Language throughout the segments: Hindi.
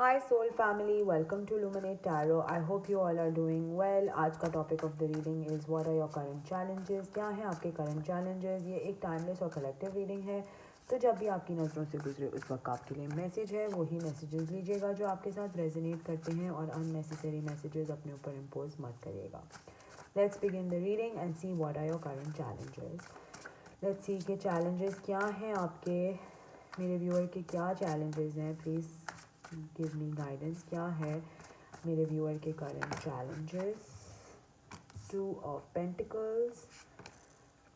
Hi soul family, welcome to Luminate Tarot. I hope you all are doing well. आज का topic of the reading is what are your current challenges. क्या हैं आपके करंट चैलेंजेस. ये एक टाइमलेस और कलेक्टिव रीडिंग है, तो जब भी आपकी नज़रों से गुजरे उस वक्त आपके लिए मैसेज है वही मैसेजेस लीजिएगा जो आपके साथ रेजोनेट करते हैं, और अननेसेसरी मैसेजेस अपने ऊपर इम्पोज मत करिएगा. Let's begin the reading and see what are your current challenges. Let's see के चैलेंजेस क्या हैं आपके, मेरे व्यूअर के क्या चैलेंजेस हैं. Please give me guidance. क्या है मेरे व्यूअर के current challenges. 2 of Pentacles,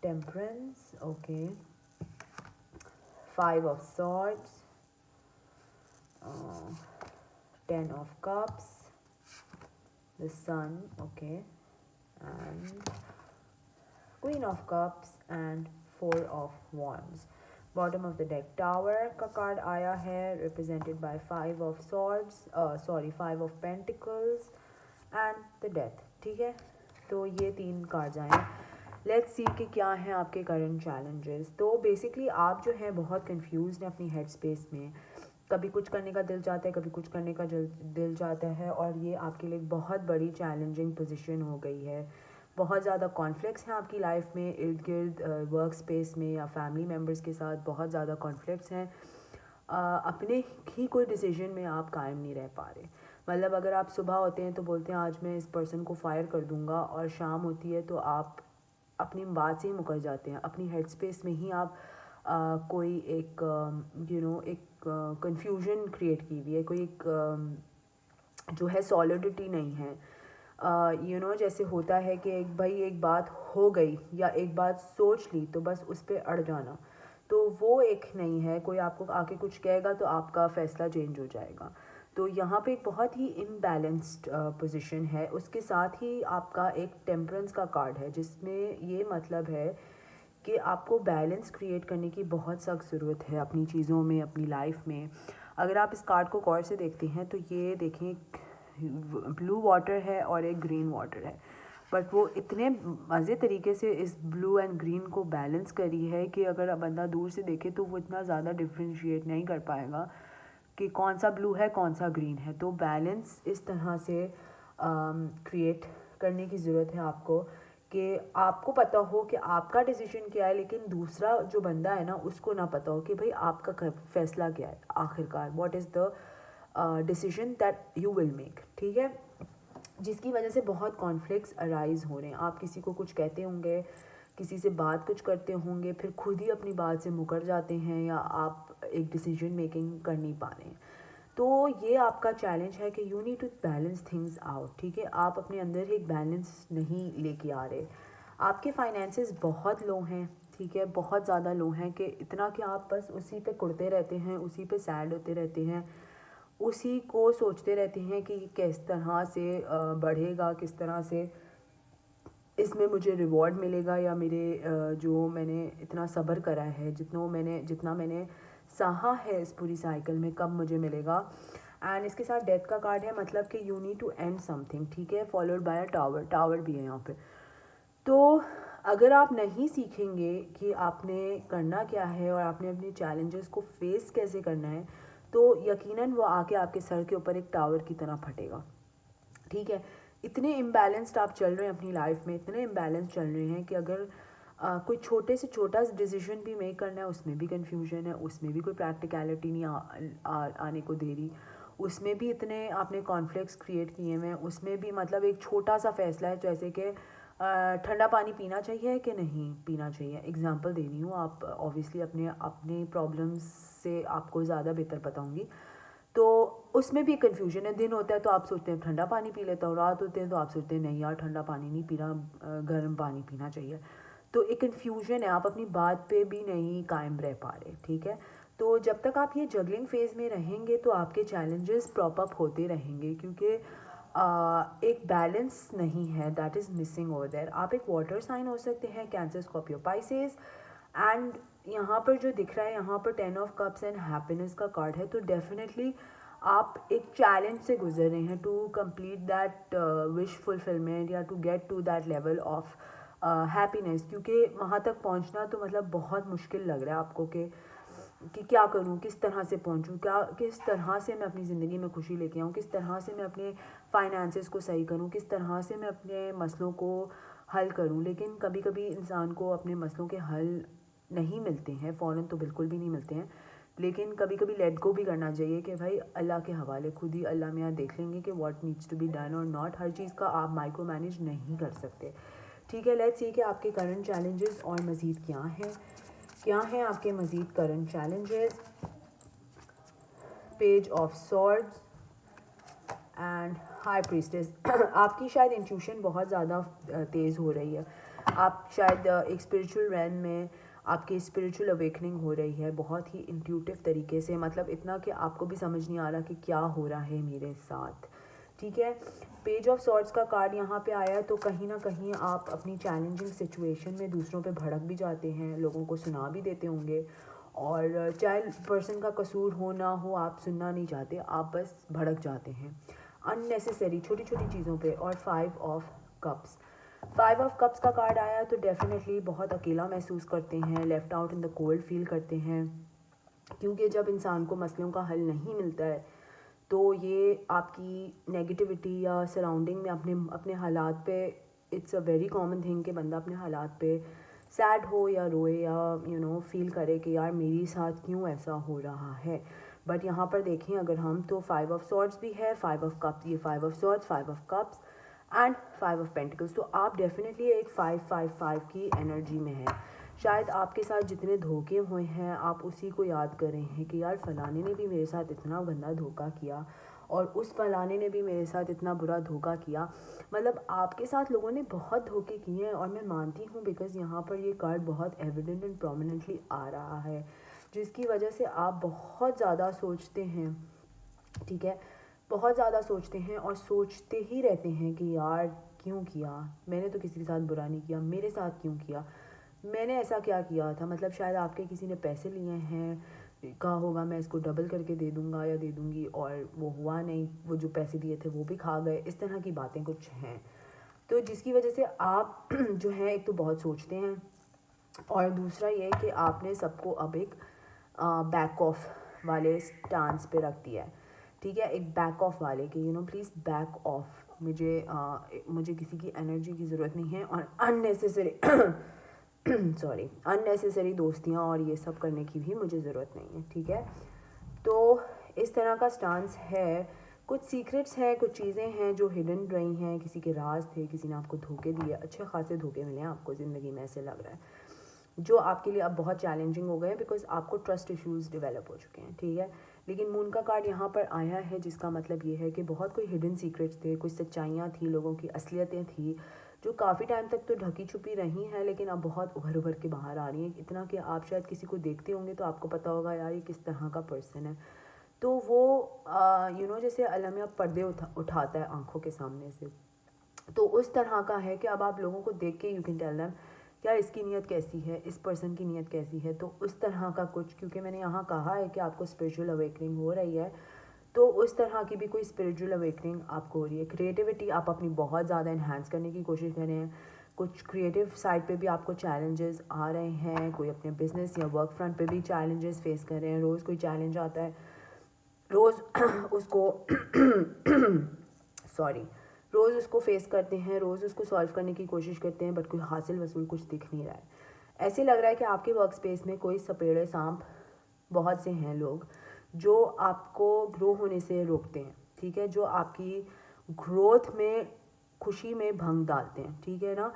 Temperance, okay, 5 of Swords, 10 of Cups, the Sun, okay, and Queen of Cups and 4 of Wands. Bottom of the deck tower का कार्ड आया है, represented by 5 of Swords, 5 of Pentacles and the death. ठीक है, तो ये 3 कार्ड्स आए हैं. लेट्स सी कि क्या हैं आपके करंट चैलेंजेस. तो बेसिकली आप जो है बहुत कंफ्यूज हैं अपनी हेड स्पेस में. कभी कुछ करने का दिल चाहता है, कभी कुछ करने का दिल चाहता है, और ये आपके लिए बहुत बड़ी चैलेंजिंग पोजीशन हो गई है. बहुत ज़्यादा कॉन्फ्लिक्ट्स हैं आपकी लाइफ में, इर्द गिर्द वर्क स्पेस में या फैमिली मेम्बर्स के साथ बहुत ज़्यादा कॉन्फ्लिक्ट्स हैं. अपने ही कोई डिसीजन में आप कायम नहीं रह पा रहे. मतलब अगर आप सुबह होते हैं तो बोलते हैं आज मैं इस पर्सन को फायर कर दूंगा, और शाम होती है तो आप अपनी बात से ही मुकर जाते हैं. अपनी हेड स्पेस में ही आप कोई एक एक कंफ्यूजन क्रिएट की हुई है. कोई एक जो है सॉलिडिटी नहीं है. जैसे होता है कि एक बात हो गई या एक बात सोच ली तो बस उस पर अड़ जाना, तो वो एक नहीं है. कोई आपको आके कुछ कहेगा तो आपका फ़ैसला चेंज हो जाएगा. तो यहाँ पे एक बहुत ही इम्बैलेंस्ड पोजीशन है. उसके साथ ही आपका एक टेम्परेंस का कार्ड है, जिसमें ये मतलब है कि आपको बैलेंस क्रिएट करने की बहुत सख्त ज़रूरत है अपनी चीज़ों में, अपनी लाइफ में. अगर आप इस कार्ड को गौर से देखते हैं तो ये देखें, ब्लू वाटर है और एक ग्रीन वाटर है, बट वो इतने मज़े तरीके से इस ब्लू एंड ग्रीन को बैलेंस करी है कि अगर बंदा दूर से देखे तो वो इतना ज़्यादा डिफ्रेंशिएट नहीं कर पाएगा कि कौन सा ब्लू है कौन सा ग्रीन है. तो बैलेंस इस तरह से क्रिएट करने की ज़रूरत है आपको कि आपको पता हो कि आपका डिसीजन क्या है, लेकिन दूसरा जो बंदा है ना उसको ना पता हो कि भाई आपका फैसला क्या है आखिरकार. What is the decision that you will make. ठीक है, जिसकी वजह से बहुत कॉन्फ्लिक्ट्स अराइज हो रहे हैं. आप किसी को कुछ कहते होंगे, किसी से बात कुछ करते होंगे, फिर खुद ही अपनी बात से मुकर जाते हैं, या आप एक डिसीजन मेकिंग कर नहीं पा रहे हैं. तो ये आपका चैलेंज है कि you need to balance things out. ठीक है, आप अपने अंदर एक बैलेंस नहीं लेके आ रहे. आपके फाइनेंसेस बहुत लो हैं. ठीक है, बहुत ज़्यादा लो हैं कि इतना कि आप बस उसी पे कुड़ते रहते हैं, उसी पे सैड होते रहते हैं, उसी को सोचते रहते हैं कि किस तरह से बढ़ेगा, किस तरह से इसमें मुझे रिवॉर्ड मिलेगा, या मेरे जो मैंने इतना सब्र करा है, जितना मैंने सहा है इस पूरी साइकिल में, कब मुझे मिलेगा. एंड इसके साथ डेथ का कार्ड है, मतलब कि you need to end something. ठीक है, followed by a tower. Tower भी है यहाँ पे. तो अगर आप नहीं सीखेंगे कि आपने करना क्या है और आपने अपने चैलेंजेस को फेस कैसे करना है, तो यकीनन वो आके आपके सर के ऊपर एक टावर की तरह फटेगा. ठीक है, इतने इम्बैलेंस्ड आप चल रहे हैं अपनी लाइफ में, इतने इम्बैलेंस चल रहे हैं कि अगर कोई छोटे से छोटा डिसीजन भी मेक करना है उसमें भी कन्फ्यूजन है, उसमें भी कोई प्रैक्टिकलिटी नहीं आने को दे रही, उसमें भी इतने आपने कॉन्फ्लिक्ट्स क्रिएट किए हैं. उसमें भी मतलब एक छोटा सा फैसला है, जैसे कि ठंडा पानी पीना चाहिए कि नहीं पीना चाहिए. एग्जांपल दे रही हूँ, आप ऑब्वियसली अपने अपने प्रॉब्लम्स से आपको ज़्यादा बेहतर पता होंगी. तो उसमें भी कन्फ्यूजन है. दिन होता है तो आप सोचते हैं ठंडा पानी पी लेता हूँ, रात होते हैं तो आप सोचते हैं नहीं यार ठंडा पानी नहीं पीना, गर्म पानी पीना चाहिए. तो एक कन्फ्यूजन है, आप अपनी बात पे भी नहीं कायम रह पा रहे. ठीक है, तो जब तक आप ये जगलिंग फेज़ में रहेंगे तो आपके चैलेंजेस प्रॉप अप होते रहेंगे, क्योंकि एक बैलेंस नहीं है, that is missing over there. आप एक वाटर साइन हो सकते हैं, कैंसर, स्कॉर्पियो, पाइसेस. एंड यहाँ पर जो दिख रहा है, यहाँ पर 10 of Cups एंड हैप्पीनेस का कार्ड है. तो डेफिनेटली आप एक चैलेंज से गुजर रहे हैं to complete that wish fulfilment, या to get to that level of happiness. क्योंकि वहाँ तक पहुँचना तो मतलब बहुत मुश्किल लग रहा है आपको कि कि क्या करूं, किस तरह से पहुंचूं, क्या किस तरह से मैं अपनी ज़िंदगी में खुशी लेके आऊं, किस तरह से मैं अपने फाइनेंसेस को सही करूं, किस तरह से मैं अपने मसलों को हल करूं। लेकिन कभी कभी इंसान को अपने मसलों के हल नहीं मिलते हैं, फ़ौरन तो बिल्कुल भी नहीं मिलते हैं, लेकिन कभी कभी लेट गो भी करना चाहिए कि भाई अल्लाह के हवाले, खुद ही अल्लाह मियाँ देख लेंगे कि what needs to be done और नॉट। हर चीज़ का आप माइक्रो मैनेज नहीं कर सकते। ठीक है, लेट्स सी कि आपके करंट चैलेंजेस और मज़ीद क्या हैं आपके मज़ीद current challenges. Page of swords and high priestess. आपकी शायद इंट्यूशन बहुत ज़्यादा तेज़ हो रही है। आप शायद एक स्पिरिचुअल रैन में आपकी स्पिरिचुअल अवेकनिंग हो रही है बहुत ही इंट्यूटिव तरीके से, मतलब इतना कि आपको भी समझ नहीं आ रहा कि क्या हो रहा है मेरे साथ। ठीक है, पेज ऑफ सॉर्ड्स का कार्ड यहाँ पे आया, तो कहीं ना कहीं आप अपनी चैलेंजिंग सिचुएशन में दूसरों पे भड़क भी जाते हैं, लोगों को सुना भी देते होंगे, और चाहे पर्सन का कसूर हो ना हो आप सुनना नहीं चाहते, आप बस भड़क जाते हैं अननेसेसरी छोटी छोटी चीज़ों पे। और 5 ऑफ कप्स का कार्ड आया, तो डेफिनेटली बहुत अकेला महसूस करते हैं, left out in the cold feel करते हैं, क्योंकि जब इंसान को मसलों का हल नहीं मिलता है तो ये आपकी नेगेटिविटी या सराउंडिंग में अपने अपने हालात पे, it's a very common thing कि बंदा अपने हालात पे सैड हो या रोए या फील करे कि यार मेरे साथ क्यों ऐसा हो रहा है। बट यहाँ पर देखें अगर हम, तो 5 ऑफ सॉर्ड्स भी है, 5 ऑफ कप्स, ये 5 of swords, 5 of cups and 5 of pentacles. तो आप डेफिनेटली एक 5-5-5 की एनर्जी में है। शायद आपके साथ जितने धोखे हुए हैं आप उसी को याद कर रहे हैं कि यार फलाने ने भी मेरे साथ इतना गंदा धोखा किया और उस फलाने ने भी मेरे साथ इतना बुरा धोखा किया। मतलब आपके साथ लोगों ने बहुत धोखे किए हैं, और मैं मानती हूँ बिकॉज़ यहाँ पर ये कार्ड बहुत एविडेंट एंड प्रोमिनेंटली आ रहा है, जिसकी वजह से आप बहुत ज़्यादा सोचते हैं। ठीक है, बहुत ज़्यादा सोचते हैं और सोचते ही रहते हैं कि यार क्यों किया, मैंने तो किसी के साथ बुरा नहीं किया, मेरे साथ क्यों किया, मैंने ऐसा क्या किया था। मतलब शायद आपके किसी ने पैसे लिए हैं, कहा होगा मैं इसको डबल करके दे दूंगा या दे दूंगी, और वो हुआ नहीं, वो जो पैसे दिए थे वो भी खा गए, इस तरह की बातें कुछ हैं। तो जिसकी वजह से आप जो है एक तो बहुत सोचते हैं, और दूसरा ये कि आपने सबको अब एक बैक ऑफ वाले स्टांस पे रख दिया है। ठीक है, एक बैक ऑफ वाले कि प्लीज़ बैक ऑफ, मुझे किसी की एनर्जी की ज़रूरत नहीं है, और अननेसेसरी अननेसेसरी दोस्तियाँ और ये सब करने की भी मुझे ज़रूरत नहीं है। ठीक है, तो इस तरह का स्टांस है। कुछ सीक्रेट्स हैं, कुछ चीज़ें हैं जो हिडन रही हैं, किसी के राज थे, किसी ने आपको धोखे दिए, अच्छे खासे धोखे मिले हैं आपको ज़िंदगी में, ऐसे लग रहा है, जो आपके लिए अब बहुत चैलेंजिंग हो गए हैं बिकॉज आपको ट्रस्ट इश्यूज़ डेवलप हो चुके हैं। ठीक है, लेकिन मून का कार्ड यहाँ पर आया है, जिसका मतलब ये है कि बहुत कोई हिडन सीक्रेट्स थे, कुछ सच्चाइयाँ थी, लोगों की असलियतें थी जो काफ़ी टाइम तक तो ढकी छुपी रही हैं, लेकिन अब बहुत उभर उभर के बाहर आ रही हैं। इतना कि आप शायद किसी को देखते होंगे तो आपको पता होगा यार ये किस तरह का पर्सन है। तो वो जैसे अलमिया पर्दे उठाता है आंखों के सामने से, तो उस तरह का है कि अब आप लोगों को देख के यू कैन टेल देम यार इसकी नीयत कैसी है, इस पर्सन की नीयत कैसी है। तो उस तरह का कुछ, क्योंकि मैंने यहाँ कहा है कि आपको स्पिरिचुअल अवेकनिंग हो रही है, तो उस तरह की भी कोई स्पिरिचुअल अवेकनिंग आपको हो रही है। क्रिएटिविटी आप अपनी बहुत ज़्यादा इन्हांस करने की कोशिश कर रहे हैं, कुछ क्रिएटिव साइड पे भी आपको चैलेंजेस आ रहे हैं, कोई अपने बिजनेस या वर्क फ्रंट पे भी चैलेंजेस फेस कर रहे हैं। रोज़ कोई चैलेंज आता है, रोज़ उसको सॉरी रोज़ उसको फेस करते हैं, रोज़ उसको सॉल्व करने की कोशिश करते हैं, बट कोई हासिल वसूल कुछ दिख नहीं रहा है। ऐसे लग रहा है कि आपके वर्क स्पेस में कोई सपेड़े सांप बहुत से हैं लोग जो आपको ग्रो होने से रोकते हैं। ठीक है, जो आपकी ग्रोथ में खुशी में भंग डालते हैं। ठीक है ना,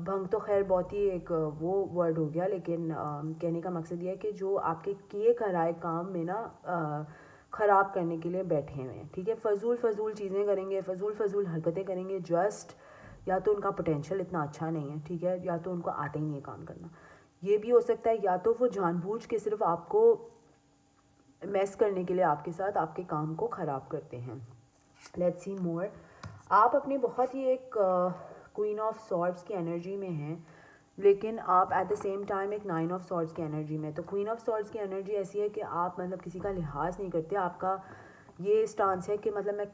भंग तो खैर बहुत ही एक वो वर्ड हो गया, लेकिन कहने का मकसद ये है कि जो आपके किए कराए काम में ना ख़राब करने के लिए बैठे हुए हैं। ठीक है, फजूल चीज़ें करेंगे, फजूल हरकतें करेंगे, जस्ट या तो उनका पोटेंशियल इतना अच्छा नहीं है, ठीक है, या तो उनको आता ही नहीं है काम करना। ये भी हो सकता है या तो वो जानबूझ के सिर्फ आपको मेस करने के लिए आपके साथ आपके काम को ख़राब करते हैं। लेट्स सी मोर। आप अपनी बहुत ही एक क्वीन ऑफ सॉर्ड्स की एनर्जी में हैं, लेकिन आप एट द सेम टाइम एक 9 ऑफ सॉर्ड्स की एनर्जी में। तो क्वीन ऑफ सॉर्ड्स की एनर्जी ऐसी है कि आप मतलब किसी का लिहाज नहीं करते। आपका ये स्टांस है कि मतलब मैं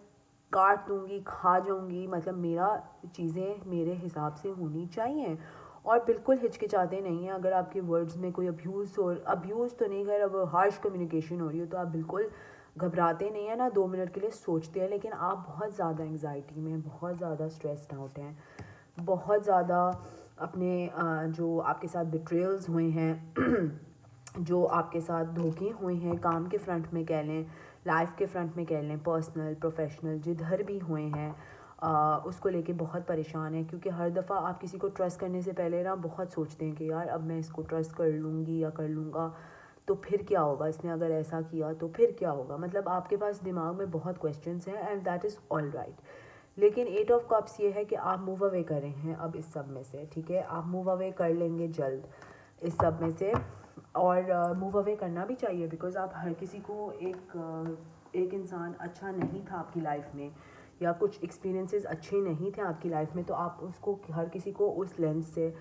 काट दूंगी, खा जाऊंगी, मतलब मेरा चीज़ें मेरे हिसाब से होनी चाहिए, और बिल्कुल हिचकिचाते नहीं हैं। अगर आपके वर्ड्स में कोई अब्यूज़ तो नहीं, खैर अब हार्श कम्युनिकेशन हो रही हो तो आप बिल्कुल घबराते नहीं हैं ना, 2 मिनट के लिए सोचते हैं। लेकिन आप बहुत ज़्यादा एंग्जाइटी में, बहुत ज़्यादा स्ट्रेस्ड आउट हैं, बहुत ज़्यादा अपने जो आपके साथ बिट्रेयल्स हुए हैं जो आपके साथ धोखे हुए हैं, काम के फ्रंट में कह लें, लाइफ के फ्रंट में कह लें, पर्सनल प्रोफेशनल जिधर भी हुए हैं, उसको लेके बहुत परेशान है। क्योंकि हर दफ़ा आप किसी को ट्रस्ट करने से पहले ना बहुत सोचते हैं कि यार अब मैं इसको ट्रस्ट कर लूँगी या कर लूँगा तो फिर क्या होगा, इसने अगर ऐसा किया तो फिर क्या होगा। मतलब आपके पास दिमाग में बहुत क्वेश्चंस हैं and that is all right. लेकिन 8 ऑफ कप्स ये है कि आप मूव अवे कर रहे हैं अब इस सब में से, ठीक है। आप मूव अवे कर लेंगे जल्द इस सब में से, और मूव अवे करना भी चाहिए बिकॉज़ आप हर किसी को एक इंसान अच्छा नहीं था आपकी लाइफ में या कुछ एक्सपीरियंसेस अच्छे नहीं थे आपकी लाइफ में तो आप उसको हर किसी को उस लेंस से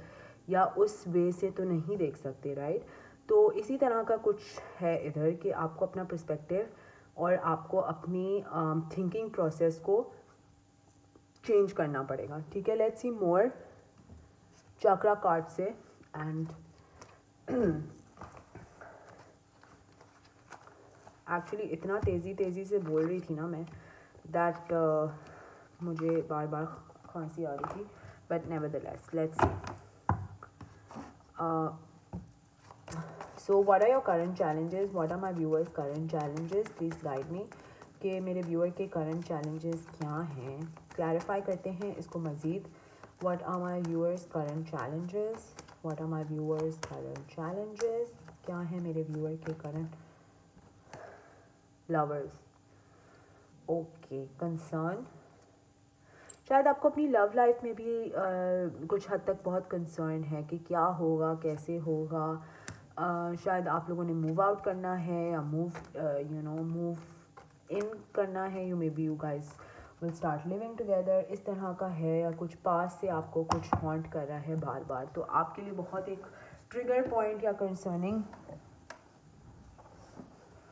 या उस वे से तो नहीं देख सकते, राइट। तो इसी तरह का कुछ है इधर कि आपको अपना पर्सपेक्टिव और आपको अपनी थिंकिंग प्रोसेस को चेंज करना पड़ेगा, ठीक है। Let's see more chakra card से एंड एक्चुअली इतना तेज़ी से बोल रही थी ना मैं दैट मुझे बार बार खांसी आ रही थी, but nevertheless let's see. So what are your current challenges, what are my viewers current challenges, please guide me कि मेरे व्यूअर के करंट चैलेंजेस क्या हैं। क्लैरिफाई करते हैं इसको मज़ीद। What are my viewers current challenges, what are my viewers current challenges, क्या है मेरे व्यूअर के करंट लवर्स। Okay, concern. शायद आपको अपनी लव लाइफ में भी कुछ हद तक बहुत कंसर्न है कि क्या होगा, कैसे होगा। शायद आप लोगों ने मूव आउट करना है या मूव इन करना है। You may be you guys will start living together, इस तरह का है। या कुछ पास से आपको कुछ हॉन्ट कर रहा है बार बार, तो आपके लिए बहुत एक ट्रिगर पॉइंट या कंसर्निंग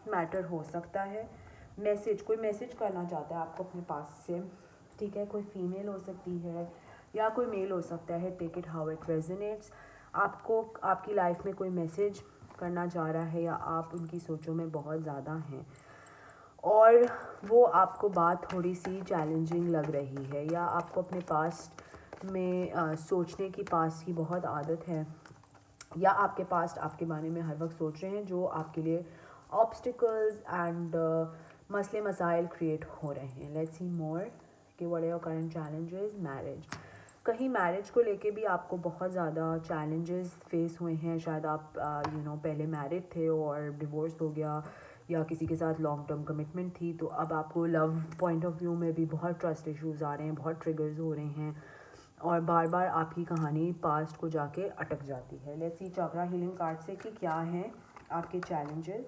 मैटर हो सकता है। कोई मैसेज करना चाहता है आपको अपने पास से, ठीक है। कोई फीमेल हो सकती है या कोई मेल हो सकता है, take it how it resonates. आपको आपकी लाइफ में कोई मैसेज करना चाह रहा है या आप उनकी सोचों में बहुत ज़्यादा हैं और वो आपको बात थोड़ी सी चैलेंजिंग लग रही है या आपको अपने पास्ट में सोचने की पास्ट की बहुत आदत है या आपके पास्ट आपके बारे में हर वक्त सोच रहे हैं जो आपके लिए ऑब्स्टिकल्स एंड मसले मसाइल क्रिएट हो रहे हैं। लेट्स सी मोर कि what are your current challenges. Marriage, कहीं मैरिज को लेके भी आपको बहुत ज़्यादा चैलेंजेस फेस हुए हैं। शायद आप पहले मैरिड थे और डिवोर्स हो गया या किसी के साथ लॉन्ग टर्म कमिटमेंट थी, तो अब आपको लव पॉइंट ऑफ व्यू में भी बहुत ट्रस्ट इश्यूज आ रहे हैं, बहुत ट्रिगर्स हो रहे हैं और बार बार आपकी कहानी पास्ट को जाके अटक जाती है। Let's see chakra healing card से कि क्या हैं आपके चैलेंजेस।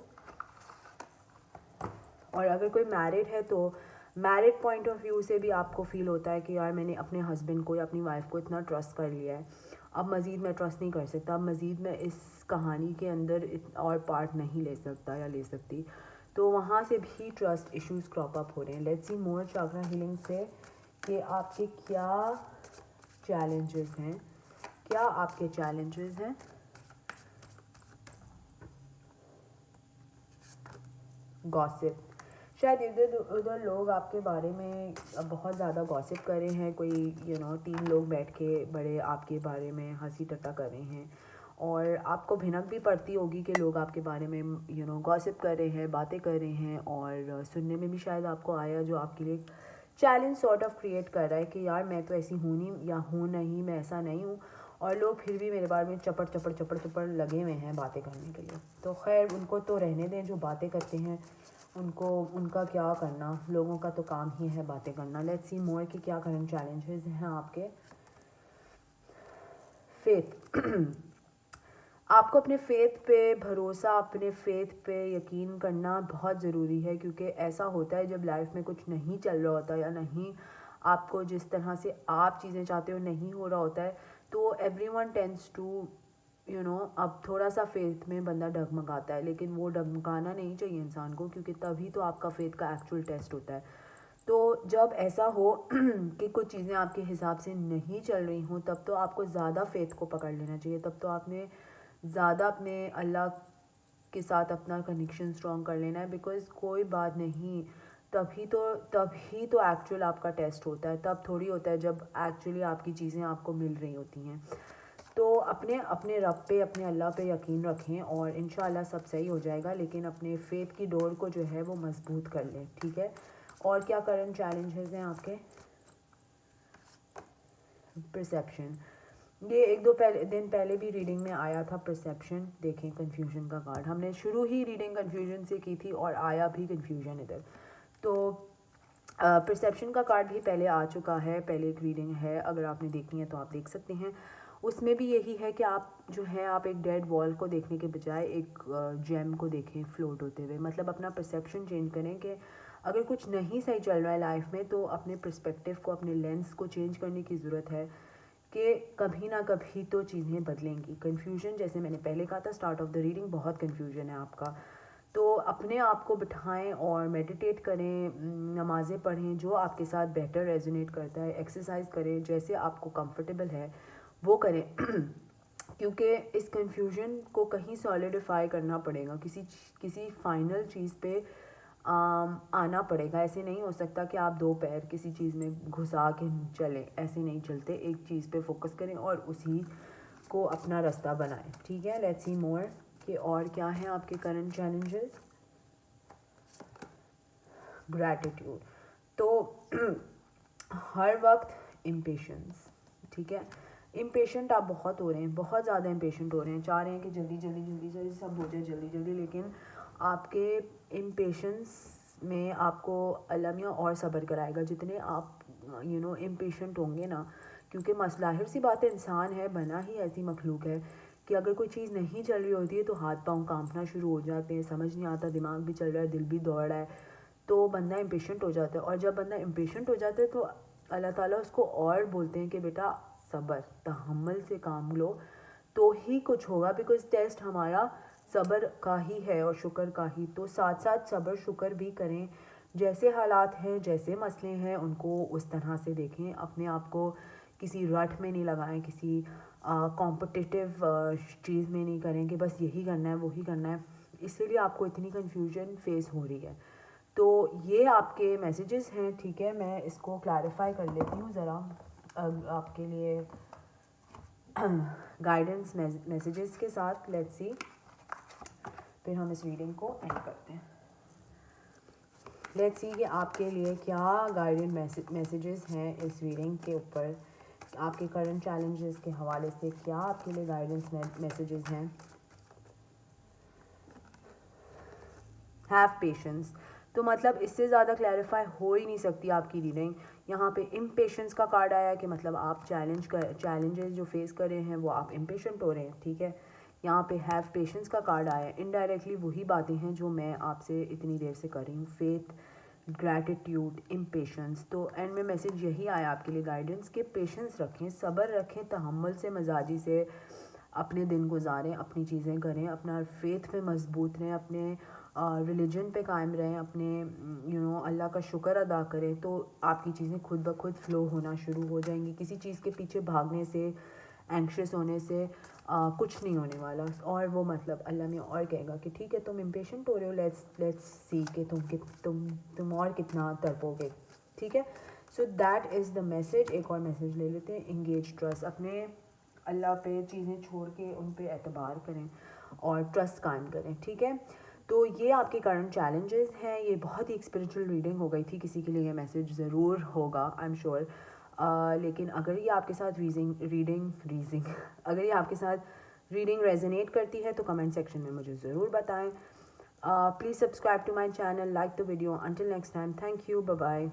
और अगर कोई मैरिड है तो मैरिड पॉइंट ऑफ व्यू से भी आपको फील होता है कि यार मैंने अपने हस्बैंड को या अपनी वाइफ को इतना ट्रस्ट कर लिया है, अब मज़ीद मैं ट्रस्ट नहीं कर सकता, अब मज़ीद मैं इस कहानी के अंदर और पार्ट नहीं ले सकता या ले सकती, तो वहाँ से भी ट्रस्ट इश्यूज क्रॉप अप हो रहे हैं। Let's see more chakra healing से कि आपके क्या चैलेंजेस हैं, क्या आपके चैलेंजेस हैं। गॉसिप, शायद इधर उधर लोग आपके बारे में बहुत ज़्यादा गॉसिप कर रहे हैं। कोई 3 लोग बैठ के बड़े आपके बारे में हंसी टट्टा कर रहे हैं और आपको भिनक भी पड़ती होगी कि लोग आपके बारे में गॉसिप कर रहे हैं, बातें कर रहे हैं और सुनने में भी शायद आपको आया जो आपके लिए चैलेंज सॉर्ट ऑफ क्रिएट कर रहा है कि यार मैं तो ऐसी हूँ नहीं या हूँ नहीं, मैं ऐसा नहीं हूँ और लोग फिर भी मेरे बारे में चपड़ चपड़ चपड़ चपड़ लगे हुए हैं बातें करने के लिए। तो खैर उनको तो रहने दें, जो बातें करते हैं उनको, उनका क्या करना, लोगों का तो काम ही है बातें करना। लेट्स सी मोर कि क्या करंट चैलेंजेस हैं आपके। फेथ आपको अपने फेथ पे भरोसा, अपने फेथ पे यकीन करना बहुत ज़रूरी है क्योंकि ऐसा होता है जब लाइफ में कुछ नहीं चल रहा होता या नहीं आपको जिस तरह से आप चीज़ें चाहते हो नहीं हो रहा होता है, तो एवरीवन टेंड्स टू अब थोड़ा सा फेथ में बंदा डगमगाता है, लेकिन वो डगमगाना नहीं चाहिए इंसान को क्योंकि तभी तो आपका फेथ का एक्चुअल टेस्ट होता है। तो जब ऐसा हो कि कुछ चीज़ें आपके हिसाब से नहीं चल रही हों, तब तो आपको ज़्यादा फेथ को पकड़ लेना चाहिए, तब तो आपने ज़्यादा अपने अल्लाह के साथ अपना कनेक्शन स्ट्रॉन्ग कर लेना है। बिकॉज़ कोई बात नहीं, तभी तो एक्चुअल आपका टेस्ट होता है, तब थोड़ी होता है जब एक्चुअली आपकी चीज़ें आपको मिल रही होती हैं। तो अपने अपने रब पे, अपने अल्लाह पे यकीन रखें और इंशाल्लाह सब सही हो जाएगा। लेकिन अपने फेथ की डोर को जो है वो मजबूत कर लें, ठीक है। और क्या करंट चैलेंजेस हैं आपके? परसेप्शन, ये एक दो दिन पहले भी रीडिंग में आया था परसेप्शन। देखें कन्फ्यूजन का कार्ड, हमने शुरू ही रीडिंग कन्फ्यूजन से की थी और आया भी कन्फ्यूजन इधर। तो परसेप्शन का कार्ड भी पहले आ चुका है, पहले एक रीडिंग है, अगर आपने देखनी है तो आप देख सकते हैं। उसमें भी यही है कि आप जो है आप एक डेड वॉल को देखने के बजाय एक जेम को देखें फ्लोट होते हुए। मतलब अपना परसेप्शन चेंज करें कि अगर कुछ नहीं सही चल रहा है लाइफ में तो अपने पर्सपेक्टिव को, अपने लेंस को चेंज करने की ज़रूरत है कि कभी ना कभी तो चीज़ें बदलेंगी। कन्फ्यूजन, जैसे मैंने पहले कहा था स्टार्ट ऑफ द रीडिंग, बहुत कन्फ्यूजन है आपका, तो अपने आप को बिठाएं और मेडिटेट करें, नमाज़ें पढ़ें जो आपके साथ बेटर रेजोनेट करता है, एक्सरसाइज करें, जैसे आपको कंफर्टेबल है वो करें क्योंकि इस कन्फ्यूजन को कहीं सॉलिडिफाई करना पड़ेगा, किसी फाइनल चीज़ पे आना पड़ेगा। ऐसे नहीं हो सकता कि आप दो पैर किसी चीज़ में घुसा के चलें, ऐसे नहीं चलते। एक चीज़ पे फोकस करें और उसी को अपना रास्ता बनाएं, ठीक है। लेट्स सी मोर कि और क्या है आपके करंट चैलेंजेस। ग्रैटिट्यूड, तो हर वक्त इम्पेशेंस, ठीक है। इम्पेशेंट आप बहुत हो रहे हैं, बहुत ज़्यादा इम्पेशेंट हो रहे हैं, चाह रहे हैं कि जल्दी जल्दी जल्दी जल्दी सब हो जाए, जल्दी जल्दी। लेकिन आपके इम्पेशेंस में आपको अल्लाह मियाँ और सब्र कराएगा जितने आप इम्पेशेंट होंगे ना। क्योंकि मसलाहिर सी बात है, इंसान है, बना ही ऐसी मखलूक है कि अगर कोई चीज़ नहीं चल रही होती है तो हाथ पाँव कांपना शुरू हो जाते हैं, समझ नहीं आता, दिमाग भी चल रहा है, दिल भी दौड़ रहा है, तो बंदा इम्पेशेंट हो जाता है। और जब बंदा इम्पेशेंट हो जाता है तो अल्लाह ताला उसको और बोलते हैं कि बेटा सब्र, तहम्मुल से काम लो तो ही कुछ होगा। बिकॉज टेस्ट हमारा सब्र का ही है और शुक्र का ही। तो साथ साथ सब्र शुक्र भी करें, जैसे हालात हैं, जैसे मसले हैं, उनको उस तरह से देखें। अपने आप को किसी रट में नहीं लगाएं, किसी कॉम्पिटिटिव चीज़ में नहीं करें कि बस यही करना है वही करना है, इसीलिए आपको इतनी कन्फ्यूजन फेस हो रही है। तो ये आपके मैसेजेस हैं, ठीक है। मैं इसको क्लैरिफाई कर लेती हूँ ज़रा आपके लिए गाइडेंस मैसेजेस के साथ। लेट्स सी, फिर हम इस रीडिंग को एंड करते हैं। लेट्स सी कि आपके लिए क्या गाइडेंस मैसेजेस हैं इस रीडिंग के ऊपर, आपके करंट चैलेंजेस के हवाले से क्या आपके लिए गाइडेंस मैसेजेस हैं। हैव पेशेंस, तो मतलब इससे ज़्यादा क्लैरिफाई हो ही नहीं सकती आपकी रीडिंग। यहाँ पे इम्पेशेंस का कार्ड आया कि मतलब आप चैलेंजेस जो फेस कर रहे हैं वो आप इम्पेशेंट हो रहे हैं, ठीक है। यहाँ पे हैव पेशेंस का कार्ड आया, इनडायरेक्टली वही बातें हैं जो मैं आपसे इतनी देर से कर रही हूँ, फेथ, ग्रैटिट्यूड, इम्पेशेंस। तो एंड में मैसेज यही आया आपके लिए गाइडेंस के पेशेंस रखें, सब्र रखें, तहम्मुल से, मजाजी से अपने दिन गुजारें, अपनी चीज़ें करें, अपना फेथ में मजबूत रहें, अपने रिलीजन पे कायम रहें, अपने अल्लाह का शुक्र अदा करें, तो आपकी चीज़ें खुद ब खुद फ़्लो होना शुरू हो जाएंगी। किसी चीज़ के पीछे भागने से, एंक्शस होने से कुछ नहीं होने वाला। और वो मतलब अल्लाह में और कहेगा कि ठीक है तुम इम्पेशेंट हो रहे हो, लेट्स सी कि तुम और कितना तड़पोगे, ठीक है। So that is the message. एक और मैसेज ले लेते हैं, इंगेज ट्रस्ट, अपने अल्लाह पे चीज़ें छोड़ के उन पे एतबार करें और ट्रस्ट कायम करें, ठीक है। तो ये आपके करंट चैलेंजेस हैं। ये बहुत ही स्पिरिचुअल रीडिंग हो गई थी, किसी के लिए ये मैसेज ज़रूर होगा, आई एम श्योर। लेकिन अगर ये आपके साथ रीडिंग अगर ये आपके साथ रीडिंग रेजोनेट करती है तो कमेंट सेक्शन में मुझे ज़रूर बताएं। Please subscribe to my channel, like the video. Until next time, thank you, bye bye.